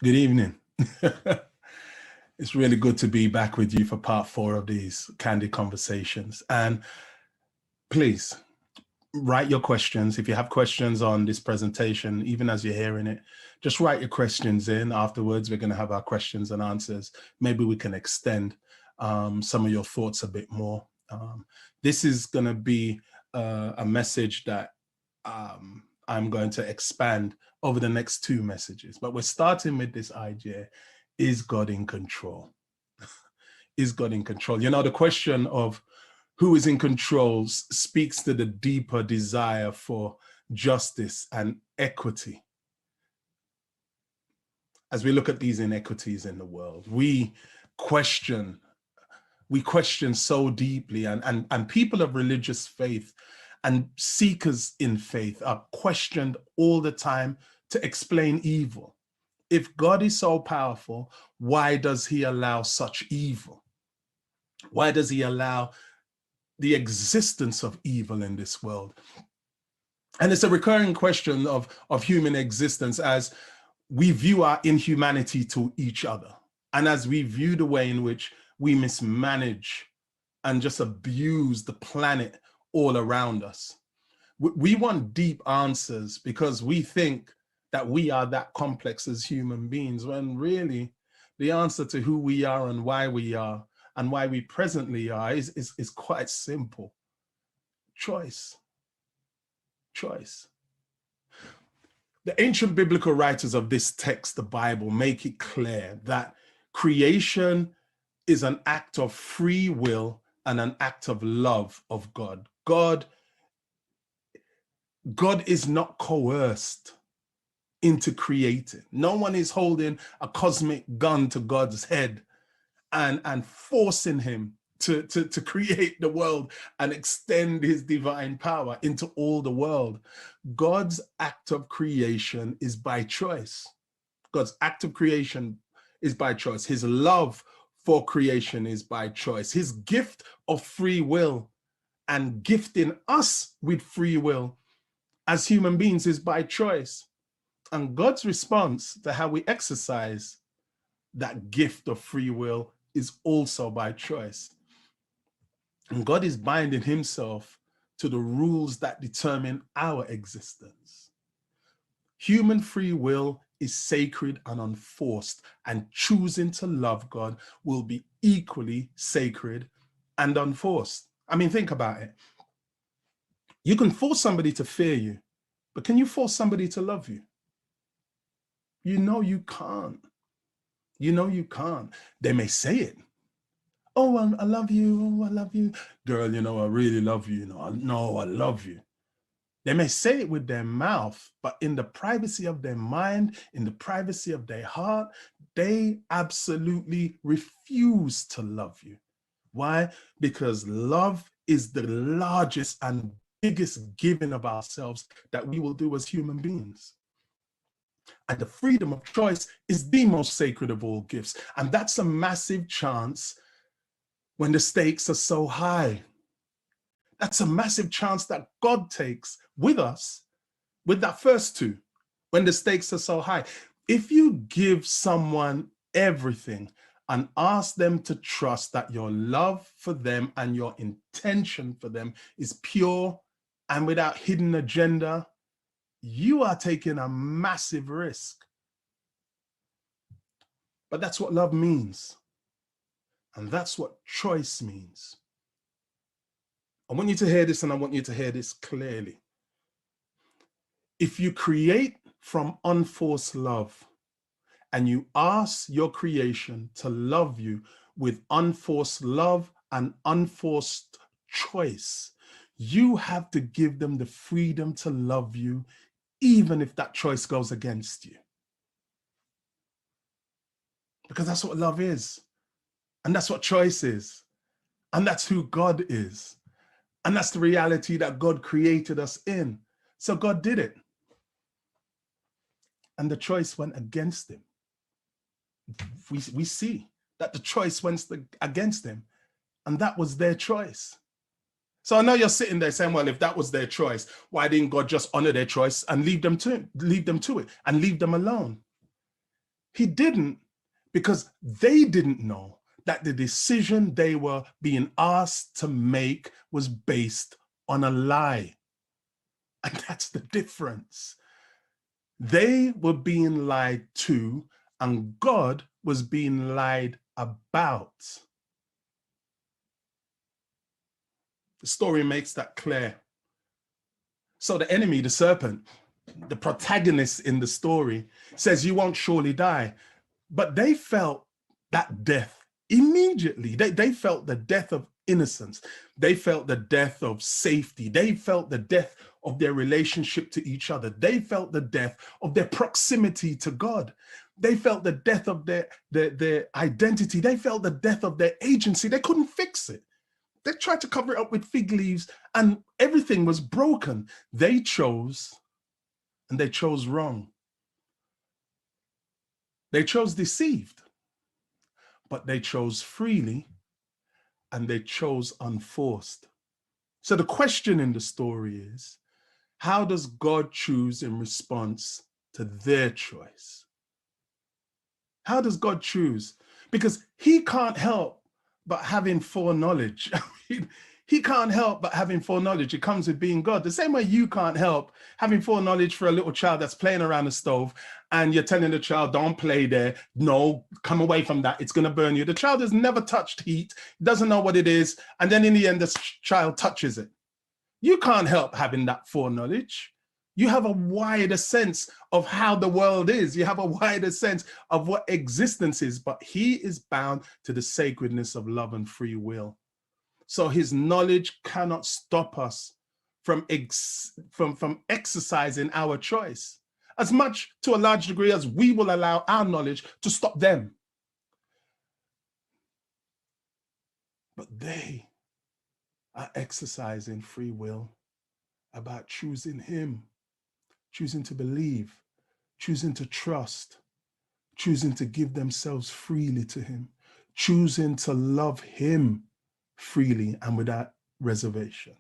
Good evening. It's really good to be back with you for part 4 of these Candid conversations. And please write your questions. If you have questions on this presentation, even as you're hearing it, just write your questions in. Afterwards, we're going to have our questions and answers. Maybe we can extend some of your thoughts a bit more. This is going to be a message that I'm going to expand over the next 2 messages, but we're starting with this idea: is God in control? Is God in control? You know, the question of who is in control speaks to the deeper desire for justice and equity. As we look at these inequities in the world, we question so deeply, and people of religious faith and seekers in faith are questioned all the time to explain evil. If God is so powerful, why does he allow such evil? Why does he allow the existence of evil in this world? And it's a recurring question of human existence as we view our inhumanity to each other, and as we view the way in which we mismanage and just abuse the planet all around us. We want deep answers because we think that we are that complex as human beings, when really the answer to who we are and why we are and why we presently are is quite simple. Choice. Choice. The ancient biblical writers of this text, the Bible, make it clear that creation is an act of free will and an act of love of God. God is not coerced into creating. No one is holding a cosmic gun to God's head and forcing him to create the world and extend his divine power into all the world. God's act of creation is by choice. God's act of creation is by choice. His love for creation is by choice. His gift of free will and gifting us with free will as human beings is by choice. And God's response to how we exercise that gift of free will is also by choice. And God is binding himself to the rules that determine our existence. Human free will is sacred and unforced, and choosing to love God will be equally sacred and unforced. I mean, think about it. You can force somebody to fear you, but can you force somebody to love you? You know you can't. You know you can't. They may say it. Oh, I love you. Oh, I love you. Girl, you know, I really love you. You know, I love you. They may say it with their mouth, but in the privacy of their mind, in the privacy of their heart, they absolutely refuse to love you. Why? Because love is the largest and biggest giving of ourselves that we will do as human beings. And the freedom of choice is the most sacred of all gifts. And that's a massive chance when the stakes are so high. That's a massive chance that God takes with us, with that first 2, when the stakes are so high. If you give someone everything and ask them to trust that your love for them and your intention for them is pure and without hidden agenda, you are taking a massive risk. But that's what love means. And that's what choice means. I want you to hear this, and I want you to hear this clearly. If you create from unforced love and you ask your creation to love you with unforced love and unforced choice, you have to give them the freedom to love you, even if that choice goes against you. Because that's what love is. And that's what choice is. And that's who God is. And that's the reality that God created us in. So God did it. And the choice went against him. We see that the choice went against him. And that was their choice. So I know you're sitting there saying, well, if that was their choice, why didn't God just honor their choice and leave them to it and leave them alone? He didn't, because they didn't know that the decision they were being asked to make was based on a lie. And that's the difference. They were being lied to, and God was being lied about. The story makes that clear. So the enemy, the serpent, the protagonist in the story, says, you won't surely die. But they felt that death immediately. They felt the death of innocence. They felt the death of safety. They felt the death of their relationship to each other. They felt the death of their proximity to God. They felt the death of their identity. They felt the death of their agency. They couldn't fix it. They tried to cover it up with fig leaves and everything was broken. They chose, and they chose wrong. They chose deceived, but they chose freely, and they chose unforced. So the question in the story is, how does God choose in response to their choice? How does God choose? Because he can't help but having foreknowledge. I mean, he can't help but having foreknowledge. It comes with being God. The same way you can't help having foreknowledge for a little child that's playing around the stove and you're telling the child, don't play there. No, come away from that. It's going to burn you. The child has never touched heat, doesn't know what it is. And then in the end, the child touches it. You can't help having that foreknowledge. You have a wider sense of how the world is. You have a wider sense of what existence is, but he is bound to the sacredness of love and free will. So his knowledge cannot stop us from exercising our choice, as much to a large degree as we will allow our knowledge to stop them. But they are exercising free will about choosing him, choosing to believe, choosing to trust, choosing to give themselves freely to him, choosing to love him freely and without reservation.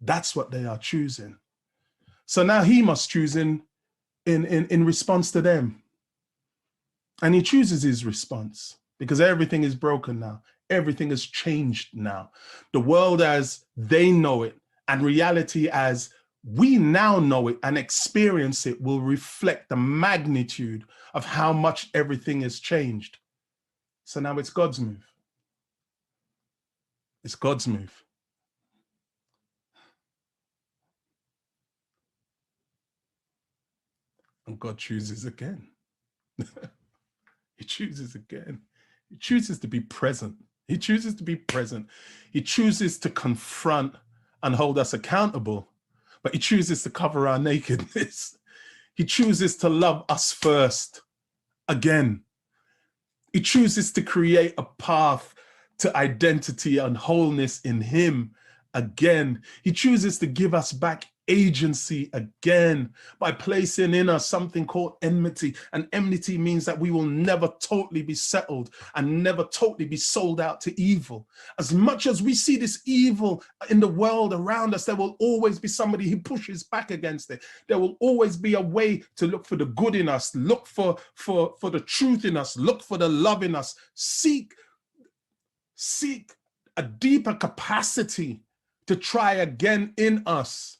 That's what they are choosing. So now he must choose in response to them. And he chooses his response because everything is broken now. Everything has changed now. The world as they know it and reality as we now know it and experience it will reflect the magnitude of how much everything has changed. So now it's God's move. It's God's move. And God chooses again. He chooses again. He chooses to be present. He chooses to be present. He chooses to confront and hold us accountable, but he chooses to cover our nakedness. He chooses to love us first again. He chooses to create a path to identity and wholeness in him again. He chooses to give us back agency again by placing in us something called enmity. And enmity means that we will never totally be settled and never totally be sold out to evil. As much as we see this evil in the world around us, there will always be somebody who pushes back against it. There will always be a way to look for the good in us, look for the truth in us, look for the love in us, seek a deeper capacity to try again in us.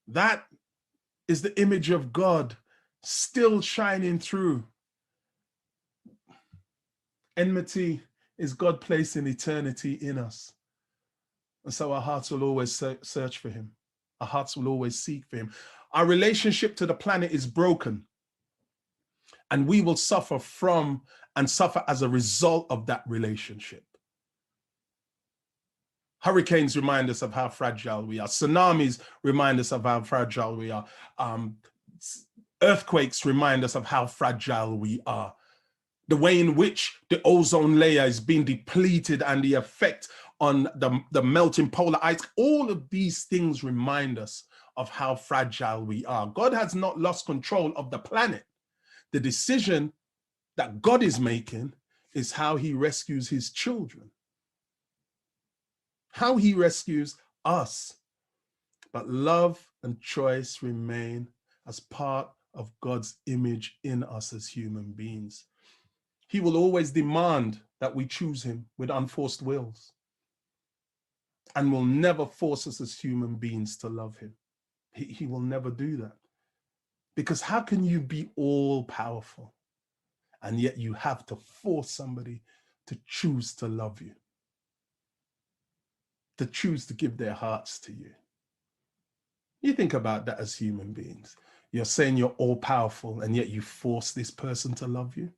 That is the image of God still shining through. Enmity is God placing eternity in us. And so our hearts will always search for him. Our hearts will always seek for him. Our relationship to the planet is broken. And we will suffer from and suffer as a result of that relationship. Hurricanes remind us of how fragile we are. Tsunamis remind us of how fragile we are. Earthquakes remind us of how fragile we are. The way in which the ozone layer is being depleted and the effect on the melting polar ice, all of these things remind us of how fragile we are. God has not lost control of the planet. The decision that God is making is how he rescues his children, how he rescues us. But love and choice remain as part of God's image in us as human beings. He will always demand that we choose him with unforced wills, and will never force us as human beings to love him. He will never do that. Because how can you be all powerful and yet you have to force somebody to choose to love you, to choose to give their hearts to you? You think about that as human beings. You're saying you're all powerful and yet you force this person to love you.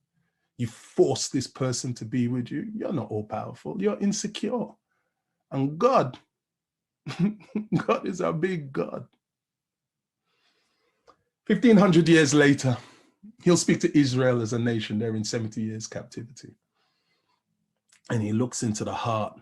You force this person to be with you. You're not all powerful. You're insecure. And God, God is our big God. 1,500 years later, he'll speak to Israel as a nation. They're in 70 years captivity. And he looks into the heart.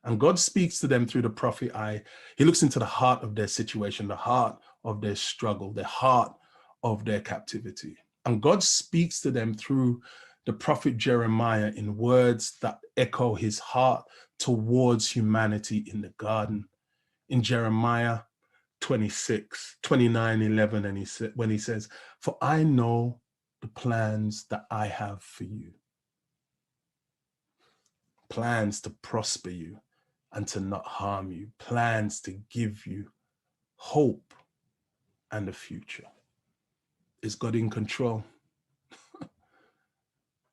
And God speaks to them through the prophet eye. He looks into the heart of their situation, the heart of their struggle, the heart of their captivity. And God speaks to them through the prophet Jeremiah in words that echo his heart towards humanity in the garden. In Jeremiah 29:11, and when he says, "For I know the plans that I have for you, plans to prosper you and to not harm you, plans to give you hope and a future." Is God in control?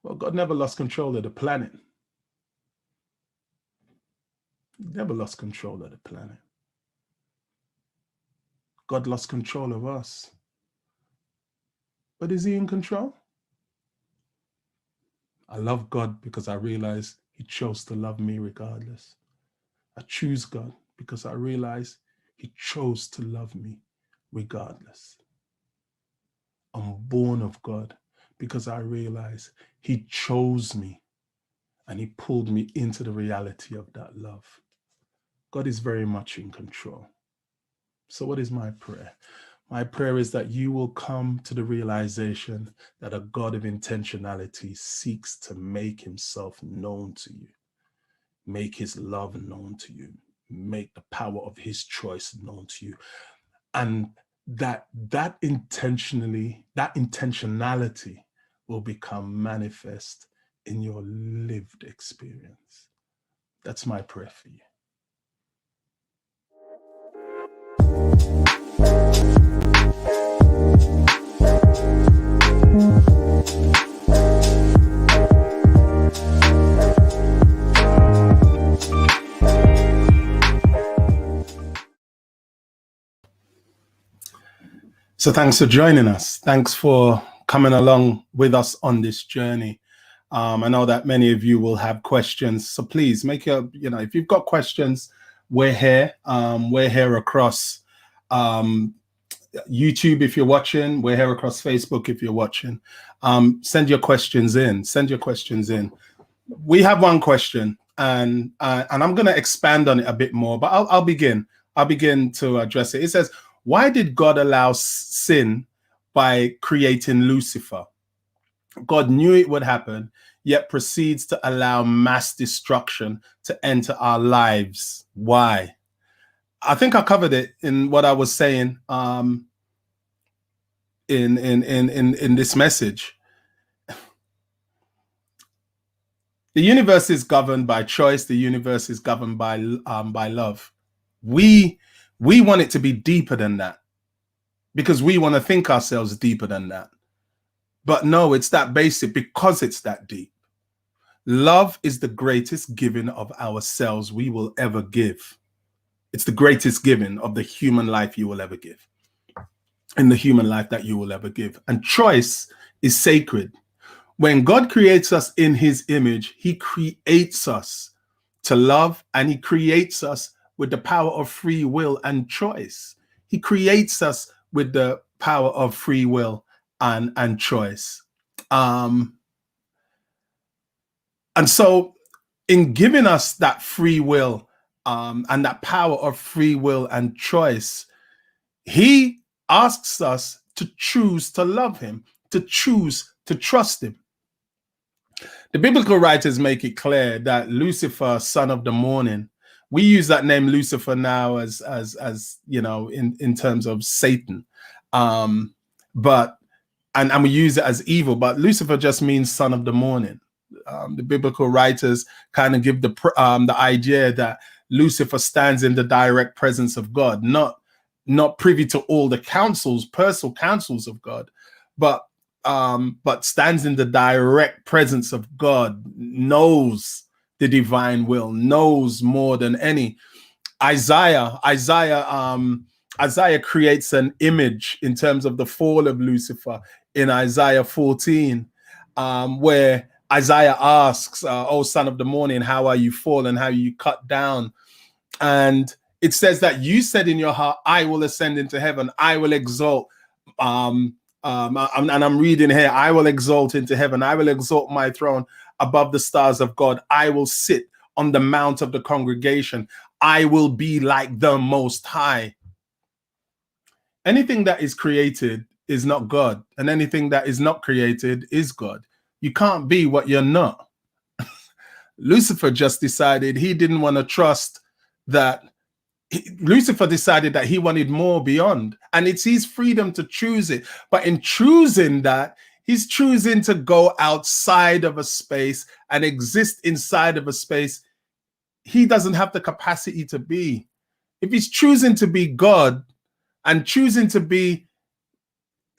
Well, God never lost control of the planet. He never lost control of the planet. God lost control of us. But is he in control? I love God because I realize he chose to love me regardless. I choose God because I realize he chose to love me regardless. I'm born of God because I realize he chose me and he pulled me into the reality of that love. God is very much in control. So what is my prayer? My prayer is that you will come to the realization that a God of intentionality seeks to make himself known to you, make his love known to you, make the power of his choice known to you. And that intentionality will become manifest in your lived experience. That's my prayer for you. So thanks for joining us. Thanks for coming along with us on this journey. I know that many of you will have questions, so please make if you've got questions, we're here. We're here across YouTube if you're watching. We're here across Facebook if you're watching. Send your questions in. Send your questions in. We have one question, and I'm going to expand on it a bit more, but I'll begin. I'll begin to address it. It says, why did God allow sin by creating Lucifer? God knew it would happen, yet proceeds to allow mass destruction to enter our lives. Why? I think I covered it in what I was saying in this message. The universe is governed by choice. The universe is governed by love. We want it to be deeper than that because we want to think ourselves deeper than that. But no, it's that basic because it's that deep. Love is the greatest giving of ourselves we will ever give. It's the greatest giving of the human life you will ever give, in the human life that you will ever give. And choice is sacred. When God creates us in his image, he creates us to love, and he creates us with the power of free will and choice. He creates us with the power of free will and choice. And so in giving us that free will and that power of free will and choice, he asks us to choose to love him, to choose to trust him. The biblical writers make it clear that Lucifer, son of the morning, we use that name Lucifer now as in terms of Satan. But and we use it as evil, but Lucifer just means son of the morning. The biblical writers kind of give the idea that Lucifer stands in the direct presence of God, not privy to all the personal counsels of God, but stands in the direct presence of God, knows the divine will, knows more than any. Isaiah creates an image in terms of the fall of Lucifer in Isaiah 14, where Isaiah asks, "O son of the morning, how are you fallen? How are you cut down?" And it says that you said in your heart, "I will ascend into heaven. I will exalt." And I'm reading here, "I will exalt into heaven. I will exalt my throne above the stars of God. I will sit on the mount of the congregation. I will be like the Most High." Anything that is created is not God, and anything that is not created is God. You can't be what you're not. Lucifer just decided he didn't want to trust that. Lucifer decided that he wanted more beyond, and it's his freedom to choose it. But in choosing that, he's choosing to go outside of a space and exist inside of a space he doesn't have the capacity to be. If he's choosing to be God and choosing to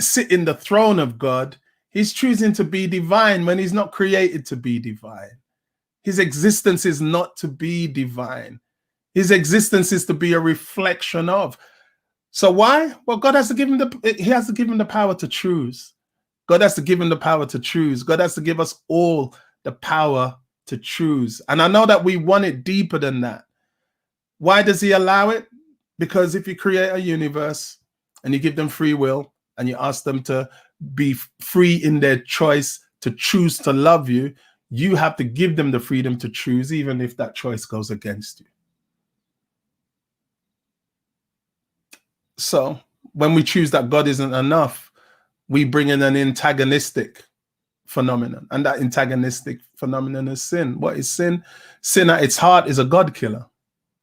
sit in the throne of God, he's choosing to be divine when he's not created to be divine. His existence is not to be divine. His existence is to be a reflection of. So why? Well, God has to give him the power to choose. God has to give him the power to choose. God has to give us all the power to choose. And I know that we want it deeper than that. Why does he allow it? Because if you create a universe and you give them free will and you ask them to be free in their choice to choose to love you, you have to give them the freedom to choose, even if that choice goes against you. So when we choose that God isn't enough, we bring in an antagonistic phenomenon, and that antagonistic phenomenon is sin. What is sin? Sin at its heart is a God killer.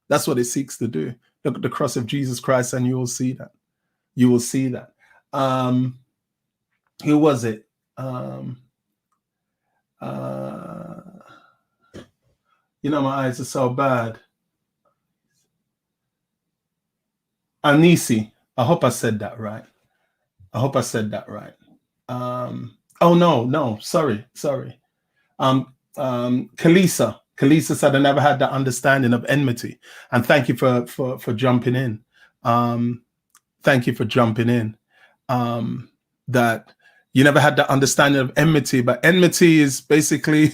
That's what it seeks to do. Look at the cross of Jesus Christ and you will see that. You will see that. Who was it? You know, my eyes are so bad. Anisi. I hope I said that right. Oh no, sorry. Kalisa said, "I never had that understanding of enmity." And thank you for jumping in. Thank you for jumping in. That you never had that understanding of enmity, but enmity is basically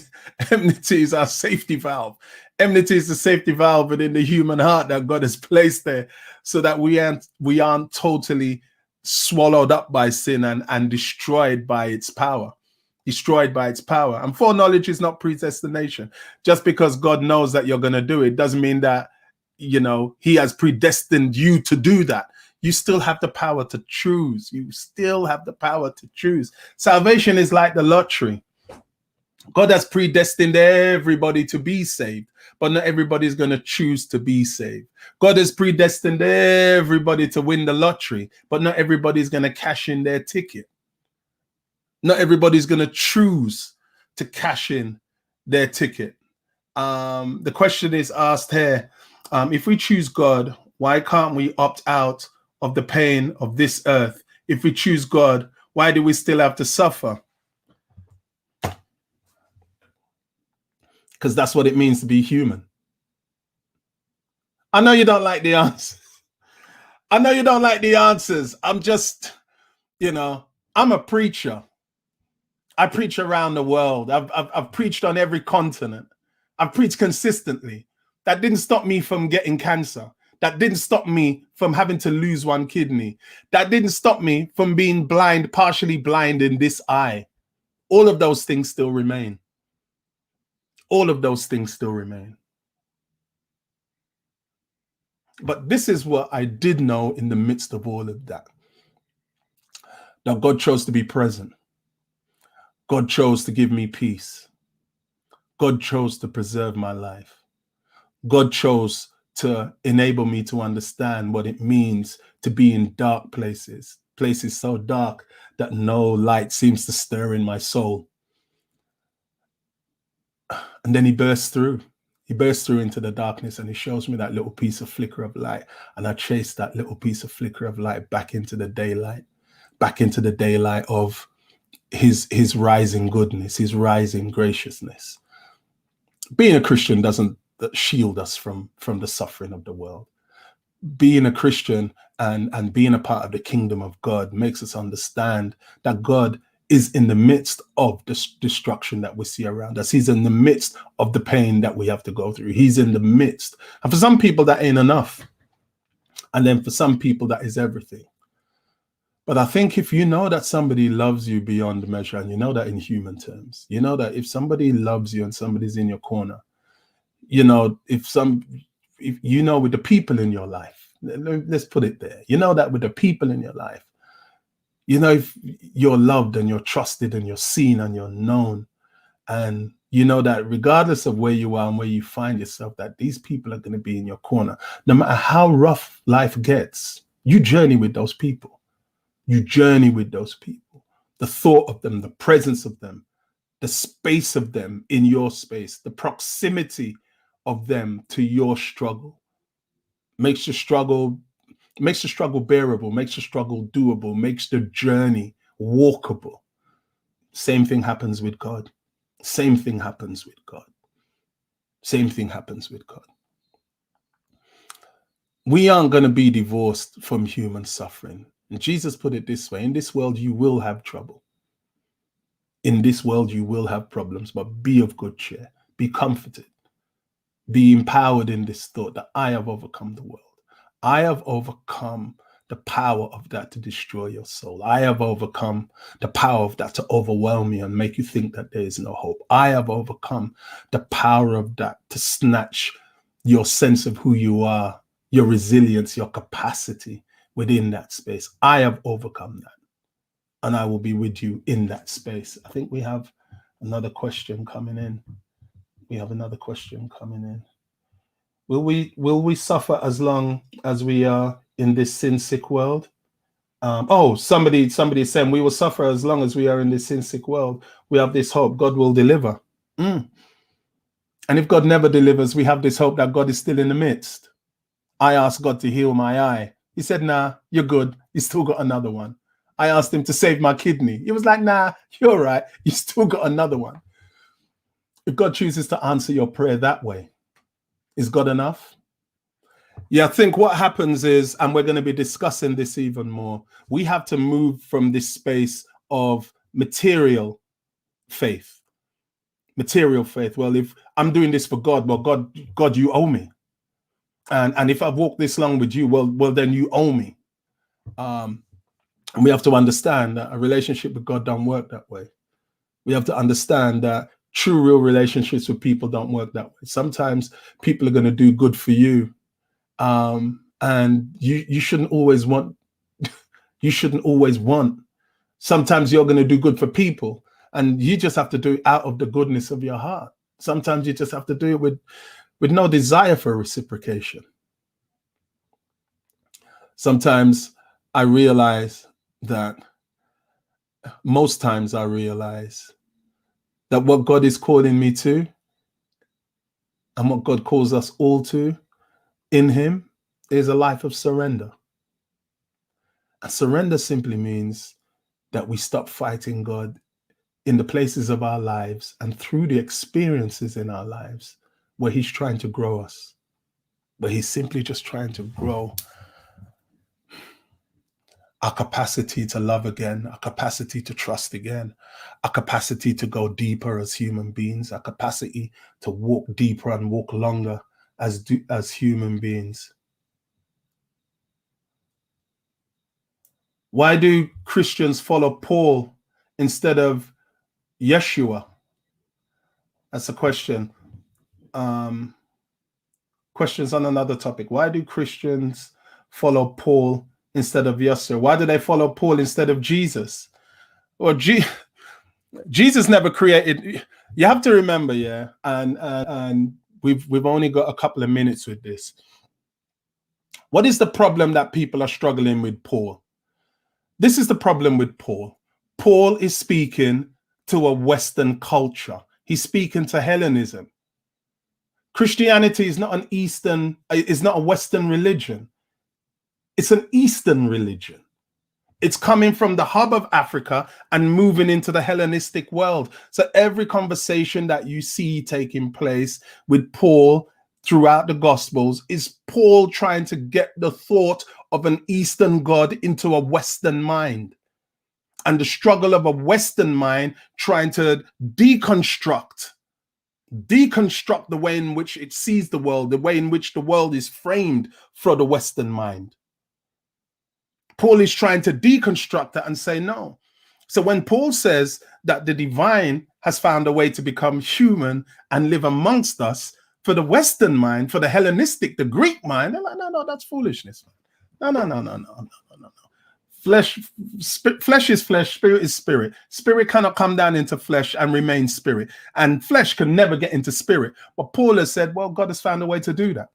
enmity is our safety valve. Enmity is the safety valve within the human heart that God has placed there, so that we aren't totally swallowed up by sin and destroyed by its power. And foreknowledge is not predestination. Just because God knows that you're going to do it doesn't mean that, you know, he has predestined you to do that. You still have the power to choose. Salvation is like the lottery. God has predestined everybody to be saved, but not everybody is going to choose to be saved. God has predestined everybody to win the lottery, but not everybody is going to cash in their ticket. Not everybody's going to choose to cash in their ticket. The question is asked here, if we choose God, why can't we opt out of the pain of this earth? If we choose God, why do we still have to suffer? Because that's what it means to be human. I know you don't like the answers. I'm just, I'm a preacher. I preach around the world. I've preached on every continent. I've preached consistently. That didn't stop me from getting cancer. That didn't stop me from having to lose one kidney. That didn't stop me from being blind, partially blind in this eye. All of those things still remain. But this is what I did know in the midst of all of that. That God chose to be present. God chose to give me peace. God chose to preserve my life. God chose to enable me to understand what it means to be in dark places, places so dark that no light seems to stir in my soul. And then he bursts through. He bursts through into the darkness, and he shows me that little piece of flicker of light. And I chase that little piece of flicker of light back into the daylight of his rising goodness, his rising graciousness. Being a Christian doesn't shield us from the suffering of the world. Being a Christian and being a part of the kingdom of God makes us understand that God is in the midst of the destruction that we see around us. He's in the midst of the pain that we have to go through. He's in the midst. And for some people, that ain't enough. And then for some people, that is everything. But I think if you know that somebody loves you beyond measure, and you know that in human terms, you know that if somebody loves you and somebody's in your corner, you know, if you know, with the people in your life, let's put it there, you know that with the people in your life, you know, if you're loved and you're trusted and you're seen and you're known, and you know that regardless of where you are and where you find yourself, that these people are going to be in your corner, no matter how rough life gets, you journey with those people. You journey with those people. The thought of them, the presence of them, the space of them in your space, the proximity of them to your struggle makes the struggle bearable, makes the struggle doable, makes the journey walkable. Same thing happens with God. Same thing happens with God. Same thing happens with God. We aren't going to be divorced from human suffering. And Jesus put it this way: in this world, you will have trouble. In this world, you will have problems, but be of good cheer. Be comforted. Be empowered in this thought that I have overcome the world. I have overcome the power of that to destroy your soul. I have overcome the power of that to overwhelm you and make you think that there is no hope. I have overcome the power of that to snatch your sense of who you are, your resilience, your capacity within that space. I have overcome that, and I will be with you in that space. I think we have another question coming in. Will we suffer as long as we are in this sin-sick world? Somebody is saying we will suffer as long as we are in this sin-sick world. We have this hope God will deliver. And if God never delivers, we have this hope that God is still in the midst. I asked God to heal my eye. He said, nah, you're good. You still got another one. I asked him to save my kidney. He was like, nah, you're all right. You still got another one. If God chooses to answer your prayer that way, is God enough? Yeah, I think what happens is, and we're going to be discussing this even more, we have to move from this space of material faith. Well, if I'm doing this for God, well, God, you owe me. And if I've walked this long with you, well, then you owe me. And we have to understand that a relationship with God don't work that way. We have to understand that true, real relationships with people don't work that way. Sometimes people are going to do good for you. And you shouldn't always want, sometimes you're going to do good for people, and you just have to do it out of the goodness of your heart. Sometimes you just have to do it with no desire for reciprocation. Sometimes most times I realize that what God is calling me to, and what God calls us all to in him, is a life of surrender. And surrender simply means that we stop fighting God in the places of our lives and through the experiences in our lives where he's trying to grow us, where he's simply just trying to grow our capacity to love again, our capacity to trust again, our capacity to go deeper as human beings, our capacity to walk deeper and walk longer as human beings. Why do Christians follow Paul instead of Yeshua? That's a question. Questions on another topic. Why do Christians follow Paul instead of Yeshua? Why do they follow Paul instead of Jesus? Well, Jesus never created. You have to remember, yeah, and we've only got a couple of minutes with this. What is the problem that people are struggling with Paul? This is the problem with Paul. Paul is speaking to a Western culture. He's speaking to Hellenism. Christianity is not a Western religion. It's an Eastern religion. It's coming from the hub of Africa and moving into the Hellenistic world. So every conversation that you see taking place with Paul throughout the Gospels is Paul trying to get the thought of an Eastern God into a Western mind. And the struggle of a Western mind trying to deconstruct the way in which it sees the world, the way in which the world is framed for the Western mind. Paul is trying to deconstruct that and say no. So when Paul says that the divine has found a way to become human and live amongst us, for the Western mind, for the Hellenistic, the Greek mind, they're like, no, that's foolishness. No. Flesh is flesh, spirit is spirit. Spirit cannot come down into flesh and remain spirit. And flesh can never get into spirit. But Paul has said, well, God has found a way to do that.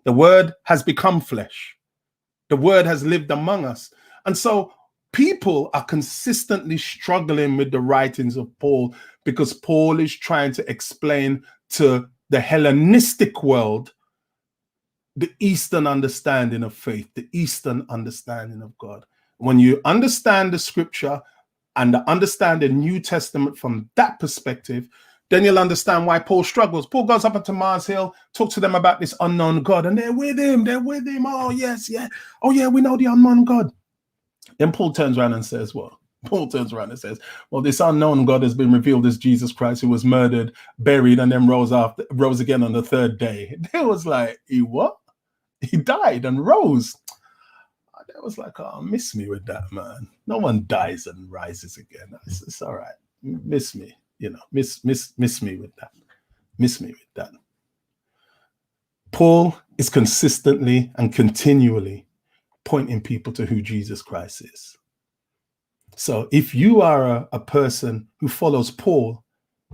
The word has become flesh. The word has lived among us. And so people are consistently struggling with the writings of Paul because Paul is trying to explain to the Hellenistic world the Eastern understanding of faith, the Eastern understanding of God. When you understand the scripture and understand the New Testament from that perspective, then you'll understand why Paul struggles. Paul goes up onto Mars Hill, talks to them about this unknown God, and they're with him. Oh, yes, yeah. Oh, yeah, we know the unknown God. Then Paul turns around and says, well, this unknown God has been revealed as Jesus Christ, who was murdered, buried, and then rose again on the third day. They was like, he what? He died and rose. That was like, oh, miss me with that, man. No one dies and rises again. It's all right. Miss me, miss me with that. Miss me with that. Paul is consistently and continually pointing people to who Jesus Christ is. So if you are a person who follows Paul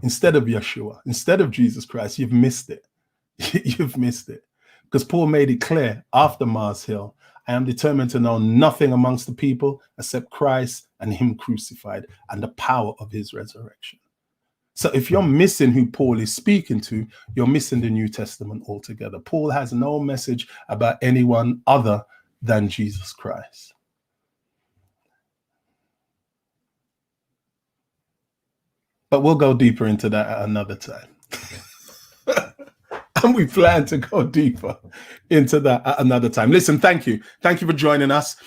instead of Yeshua, instead of Jesus Christ, you've missed it. You've missed it. Because Paul made it clear after Mars Hill, I am determined to know nothing amongst the people except Christ and him crucified and the power of his resurrection. So if you're missing who Paul is speaking to, you're missing the New Testament altogether. Paul has no message about anyone other than Jesus Christ. But we'll go deeper into that at another time. And we plan to go deeper into that at another time. Listen, thank you. Thank you for joining us.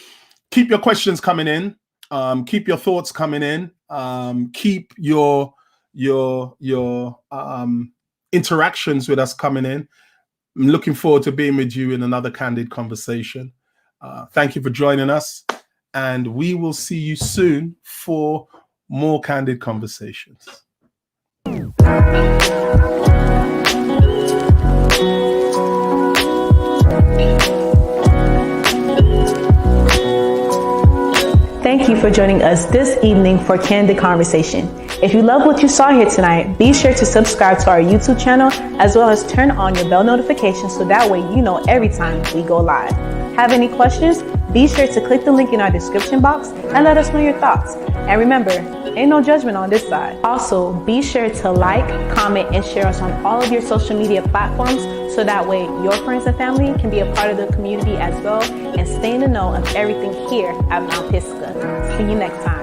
Keep your questions coming in. Keep your thoughts coming in. Keep your interactions with us coming in. I'm looking forward to being with you in another Candid conversation. Thank you for joining us. And we will see you soon for more Candid conversations. Thank you for joining us this evening for Candid Conversation. If you love what you saw here tonight, be sure to subscribe to our YouTube channel as well as turn on your bell notifications so that way you know every time we go live. Have any questions? Be sure to click the link in our description box and let us know your thoughts. And remember, ain't no judgment on this side. Also, be sure to like, comment, and share us on all of your social media platforms so that way your friends and family can be a part of the community as well and stay in the know of everything here at Mount Pisgah. See you next time.